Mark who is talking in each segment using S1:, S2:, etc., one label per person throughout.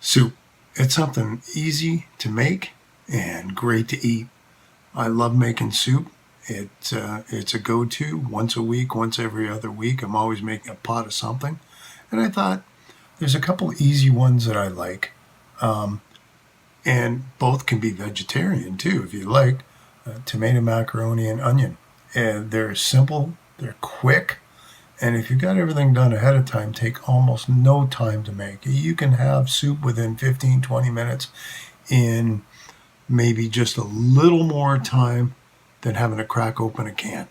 S1: Soup. It's something easy to make and great to eat. I love making soup. It's a go-to once a week, once every other week. I'm always making a pot of something. And I thought there's a couple easy ones that I like. And both can be vegetarian too, if you like. Tomato, macaroni, and onion. And they're simple, they're quick, and if you've got everything done ahead of time, take almost no time to make. You can have soup within 15-20 minutes in maybe just a little more time than having to crack open a can.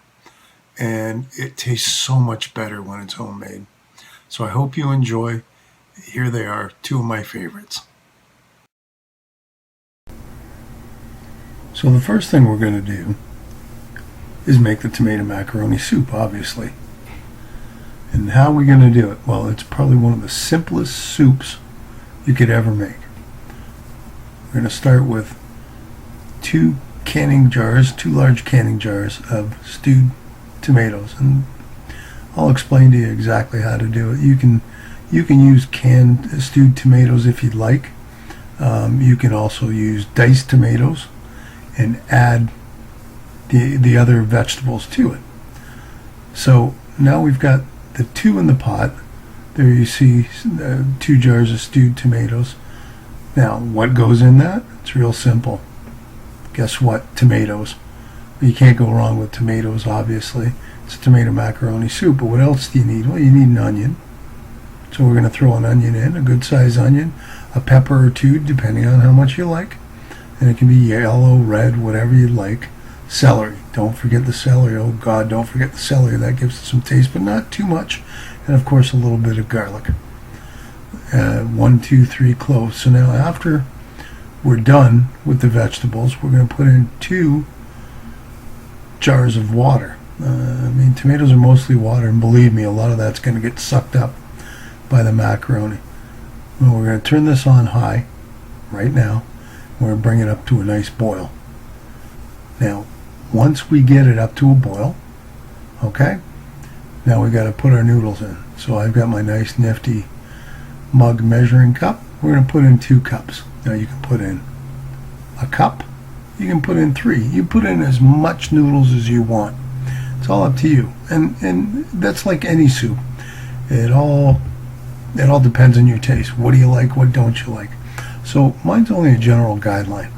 S1: And it tastes so much better when it's homemade. So I hope you enjoy. Here they are, two of my favorites. So the first thing we're going to do is make the tomato macaroni soup, obviously. And how are we going to do it? Well, it's probably one of the simplest soups you could ever make. We're going to start with two large canning jars of stewed tomatoes, and I'll explain to you exactly how to do it. You can use canned stewed tomatoes if you'd like. You can also use diced tomatoes and add the other vegetables to it. So now we've got the two in the pot. There you see 2 jars of stewed tomatoes. Now what goes in that? It's real simple. Guess what? Tomatoes. You can't go wrong with tomatoes, obviously. It's tomato macaroni soup. But what else do you need? Well, you need an onion. So we're going to throw an onion in, a good sized onion, a pepper or two depending on how much you like. And it can be yellow, red, whatever you like. Celery. Don't forget the celery. Oh God, don't forget the celery. That gives it some taste, but not too much. And of course, a little bit of garlic. 1, 2, 3 cloves. So now after we're done with the vegetables, we're going to put in 2 jars of water. Tomatoes are mostly water, and believe me, a lot of that's going to get sucked up by the macaroni. Well, we're going to turn this on high right now. We're going to bring it up to a nice boil. Now, once we get it up to a boil, okay, now we got to put our noodles in. So I've got my nice nifty mug measuring cup. We're going to put in 2 cups. Now you can put in a cup, you can put in 3. You put in as much noodles as you want. It's all up to you. And that's like any soup. It all depends on your taste. What do you like? What don't you like? So mine's only a general guideline,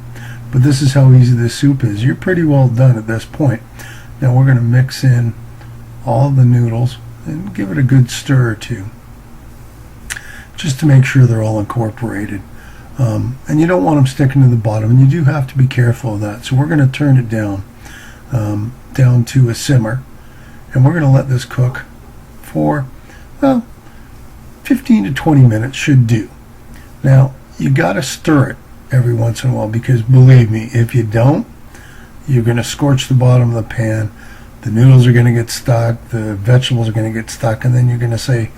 S1: but this is how easy this soup is. You're pretty well done at this point. Now we're going to mix in all the noodles and give it a good stir or two, just to make sure they're all incorporated. And you don't want them sticking to the bottom, and you do have to be careful of that. So we're going to turn it down to a simmer, and we're going to let this cook for 15 to 20 minutes should do. Now you got to stir it every once in a while, because believe me, if you don't, you're going to scorch the bottom of the pan. The noodles are going to get stuck, the vegetables are going to get stuck, and then you're going to say,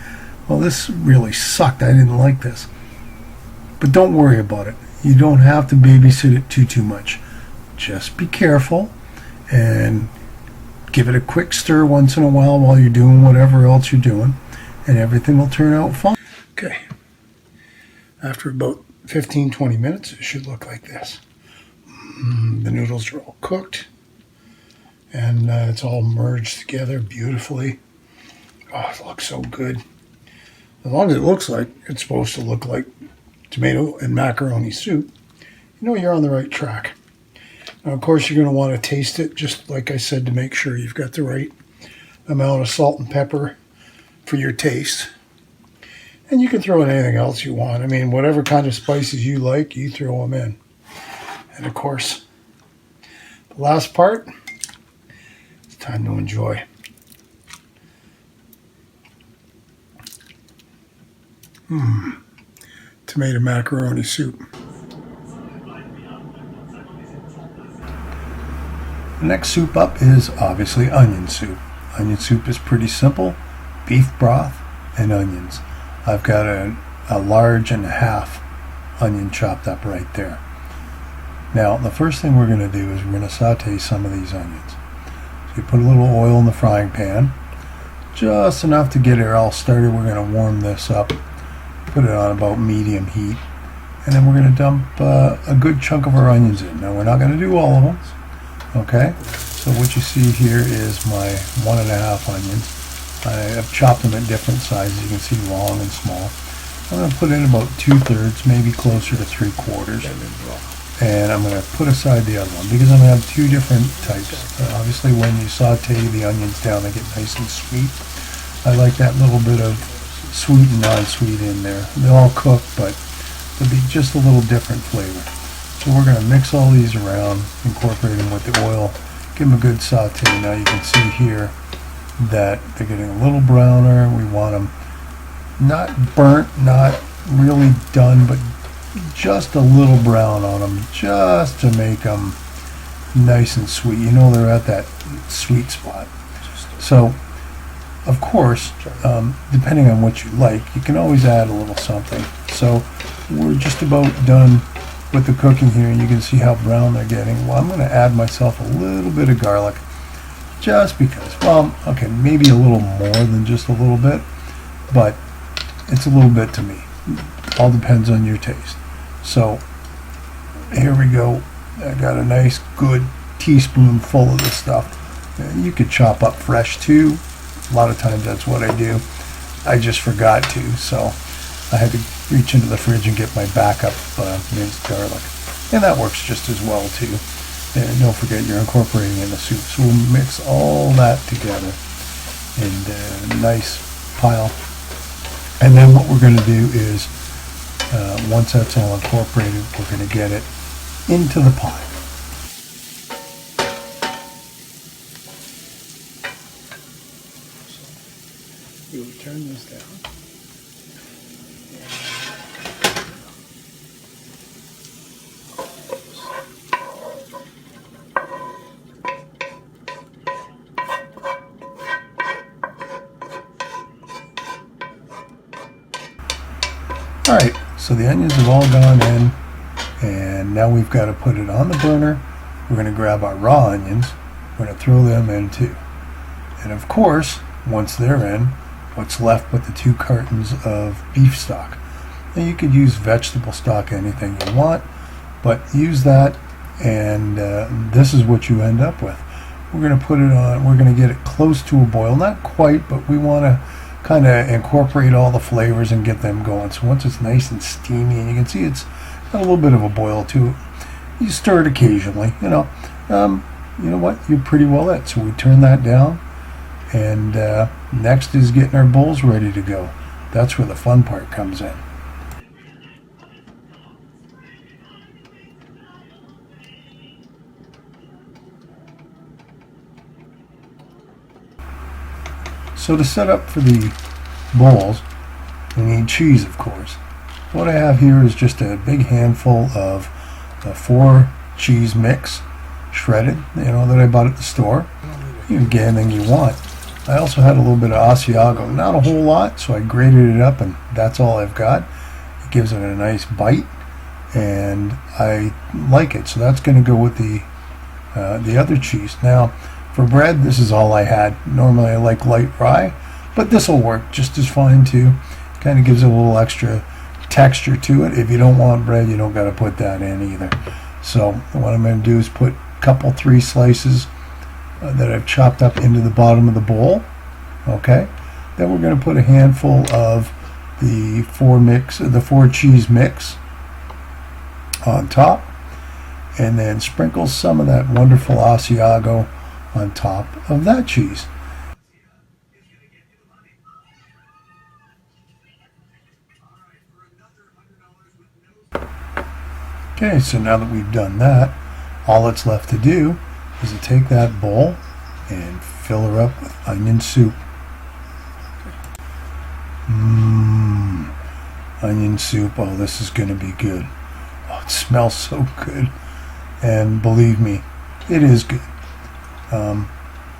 S1: well, this really sucked, I didn't like this. But don't worry about it. You don't have to babysit it too much. Just be careful and give it a quick stir once in a while you're doing whatever else you're doing, and everything will turn out fine. Okay, after about 15-20 minutes, it should look like this. The noodles are all cooked, and it's all merged together beautifully. Oh, it looks so good. As long as it looks like it's supposed to look like tomato and macaroni soup, you know you're on the right track. Now, of course, you're going to want to taste it, just like I said, to make sure you've got the right amount of salt and pepper for your taste. And you can throw in anything else you want. Whatever kind of spices you like, you throw them in. And of course, the last part, it's time to enjoy. Tomato macaroni soup. The next soup up is obviously onion soup. Onion soup is pretty simple. Beef broth and onions. I've got a large and a half onion chopped up right there. Now, the first thing we're going to do is we're going to saute some of these onions. So you put a little oil in the frying pan, just enough to get it all started. We're going to warm this up, put it on about medium heat, And then we're going to dump a good chunk of our onions in. Now we're not going to do all of them. Okay, so what you see here is my 1.5 onions. I have chopped them at different sizes. You can see long and small. I'm going to put in about 2/3, maybe closer to 3/4. And I'm going to put aside the other one because I'm going to have two different types. Obviously when you saute the onions down, they get nice and sweet. I like that little bit of sweet and non-sweet in there. They'll all cook, but they'll be just a little different flavor. So we're going to mix all these around, incorporate them with the oil, give them a good saute. Now you can see here that they're getting a little browner. We want them not burnt, not really done, but just a little brown on them, just to make them nice and sweet. You know they're at that sweet spot. So, of course, depending on what you like, you can always add a little something. So we're just about done with the cooking here, and you can see how brown they're getting. Well, I'm going to add myself a little bit of garlic, just because. Well, okay, maybe a little more than just a little bit, but it's a little bit to me. All depends on your taste. So here we go. I got a nice good teaspoonful of this stuff. You could chop up fresh too. A lot of times that's what I do. I just forgot to, so I had to reach into the fridge and get my backup minced garlic. And that works just as well too. And don't forget you're incorporating in the soup. So we'll mix all that together in a nice pile. And then what we're going to do is, once that's all incorporated, we're going to get it into the pot. So we will turn this down. Alright, so the onions have all gone in, and now we've got to put it on the burner. We're going to grab our raw onions, we're going to throw them in too. And of course, once they're in, what's left but the 2 cartons of beef stock. Now you could use vegetable stock, anything you want, but use that, and this is what you end up with. We're going to put it on, we're going to get it close to a boil, not quite, but we want to kind of incorporate all the flavors and get them going. So once it's nice and steamy, and you can see it's got a little bit of a boil to it, you stir it occasionally. You know what? You're pretty well at. So we turn that down, and next is getting our bowls ready to go. That's where the fun part comes in. So to set up for the bowls, we need cheese, of course. What I have here is just a big handful of the 4 cheese mix, shredded, that I bought at the store. You can get anything you want. I also had a little bit of Asiago, not a whole lot, so I grated it up, and that's all I've got. It gives it a nice bite, and I like it. So that's going to go with the other cheese. Now, for bread, this is all I had. Normally I like light rye, but this will work just as fine too. Kind of gives it a little extra texture to it. If you don't want bread, you don't got to put that in either. So what I'm going to do is put a couple, 3 slices that I've chopped up into the bottom of the bowl. Okay. Then we're going to put a handful of the 4 cheese mix on top, and then sprinkle some of that wonderful Asiago on top of that cheese. Okay, so now that we've done that, all that's left to do is to take that bowl and fill her up with onion soup. Onion soup, oh, this is going to be good. Oh, it smells so good. And believe me, it is good.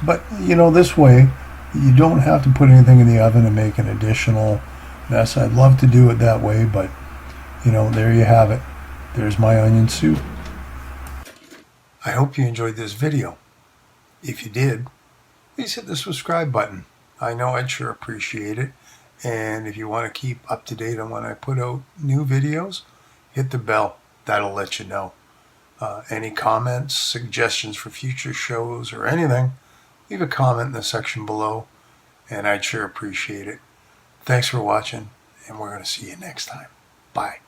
S1: But this way you don't have to put anything in the oven and make an additional mess. I'd love to do it that way, but there you have it. There's my onion soup. I hope you enjoyed this video. If you did, please hit the subscribe button. I know I'd sure appreciate it. And if you want to keep up to date on when I put out new videos, hit the bell. That'll let you know. Any comments, suggestions for future shows, or anything, leave a comment in the section below, and I'd sure appreciate it. Thanks for watching, and we're going to see you next time. Bye.